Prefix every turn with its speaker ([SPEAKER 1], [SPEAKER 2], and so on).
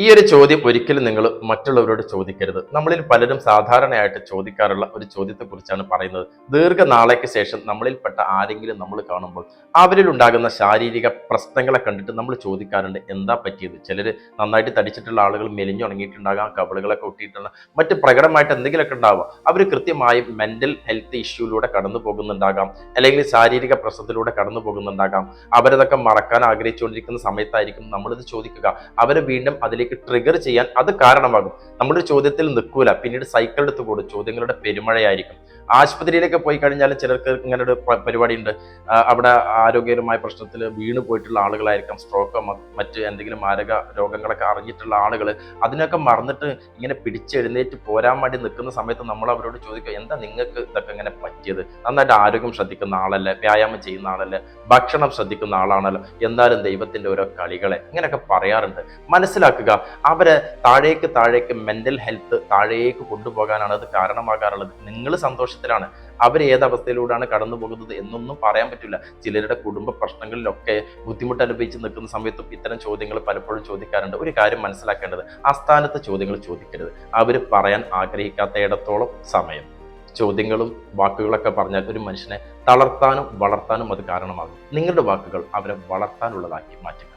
[SPEAKER 1] ഈ ഒരു ചോദ്യം ഒരിക്കലും നിങ്ങൾ മറ്റുള്ളവരോട് ചോദിക്കരുത്. നമ്മളിൽ പലരും സാധാരണയായിട്ട് ചോദിക്കാറുള്ള ഒരു ചോദ്യത്തെക്കുറിച്ചാണ് പറയുന്നത്. ദീർഘനാളേക്ക് ശേഷം നമ്മളിൽപ്പെട്ട ആരെങ്കിലും നമ്മൾ കാണുമ്പോൾ അവരിൽ ഉണ്ടാകുന്ന ശാരീരിക പ്രശ്നങ്ങളെ കണ്ടിട്ട് നമ്മൾ ചോദിക്കാറുണ്ട്, എന്താ പറ്റിയത്? ചിലർ നന്നായിട്ട് തടിച്ചിട്ടുള്ള ആളുകൾ മെലിഞ്ഞുണങ്ങിയിട്ടുണ്ടാകാം, കവിളുകളൊക്കെ ഒട്ടിയിട്ടുള്ള മറ്റ് പ്രകടമായിട്ട് എന്തെങ്കിലുമൊക്കെ ഉണ്ടാവാം. അവർ കൃത്യമായും മെന്റൽ ഹെൽത്ത് ഇഷ്യൂയിലൂടെ കടന്നു പോകുന്നുണ്ടാകാം, അല്ലെങ്കിൽ ശാരീരിക പ്രശ്നത്തിലൂടെ കടന്നു പോകുന്നുണ്ടാകാം. അവരതൊക്കെ മറക്കാൻ ആഗ്രഹിച്ചുകൊണ്ടിരിക്കുന്ന സമയത്തായിരിക്കും നമ്മളിത് ചോദിക്കുക. അവരെ വീണ്ടും അതിലേക്ക് ട്രിഗർ ചെയ്യാൻ അത് കാരണമാകും. നമ്മുടെ ചോദ്യത്തിൽ നിൽക്കൂല, പിന്നീട് സൈക്കിൾ എടുത്ത് കൂടും, ചോദ്യങ്ങളുടെ പെരുമഴയായിരിക്കും. ആശുപത്രിയിലേക്ക് പോയി കഴിഞ്ഞാൽ ചിലർക്ക് ഇങ്ങനെ ഒരു പരിപാടി ഉണ്ട്. അവിടെ ആരോഗ്യകരമായ പ്രശ്നത്തിൽ വീണ് പോയിട്ടുള്ള ആളുകളായിരിക്കാം, സ്ട്രോക്കോ മറ്റ് എന്തെങ്കിലും മാരക രോഗങ്ങളൊക്കെ അറിഞ്ഞിട്ടുള്ള ആളുകൾ. അതിനൊക്കെ മറന്നിട്ട് ഇങ്ങനെ പിടിച്ചെഴുന്നേറ്റ് പോരാൻ വേണ്ടി നിൽക്കുന്ന സമയത്ത് നമ്മൾ അവരോട് ചോദിക്കുക, എന്താ നിങ്ങൾക്ക് ഇതൊക്കെ ഇങ്ങനെ പറ്റിയത്? നന്നായിട്ട് ആരോഗ്യം ശ്രദ്ധിക്കുന്ന ആളല്ലേ, വ്യായാമം ചെയ്യുന്ന ആളല്ലേ, ഭക്ഷണം ശ്രദ്ധിക്കുന്ന ആളാണല്ലോ, എന്നാലും ദൈവത്തിന്റെ ഓരോ കളികളെ ഇങ്ങനെയൊക്കെ പറയാറുണ്ട്. മനസ്സിലാക്കുക, അവരെ താഴേക്ക് മെന്റൽ ഹെൽത്ത് താഴേക്ക് കൊണ്ടുപോകാനാണ് അത് കാരണമാകാറുള്ളത്. നിങ്ങൾ സന്തോഷത്തിലാണ്, അവർ ഏത് അവസ്ഥയിലൂടെയാണ് കടന്നു പോകുന്നത് എന്നൊന്നും പറയാൻ പറ്റില്ല. ചിലരുടെ കുടുംബ പ്രശ്നങ്ങളിലൊക്കെ ബുദ്ധിമുട്ട് അനുഭവിച്ച് നിൽക്കുന്ന സമയത്തും ഇത്തരം ചോദ്യങ്ങൾ പലപ്പോഴും ചോദിക്കാറുണ്ട്. ഒരു കാര്യം മനസ്സിലാക്കേണ്ടത്, അസ്ഥാനത്ത് ചോദ്യങ്ങൾ ചോദിക്കരുത്. അവർ പറയാൻ ആഗ്രഹിക്കാത്തയിടത്തോളം സമയം ചോദ്യങ്ങളും വാക്കുകളൊക്കെ പറഞ്ഞാൽ ഒരു മനുഷ്യനെ തളർത്താനും വളർത്താനും അത് കാരണമാകും. നിങ്ങളുടെ വാക്കുകൾ അവരെ വളർത്താനുള്ളതാക്കി മാറ്റുക.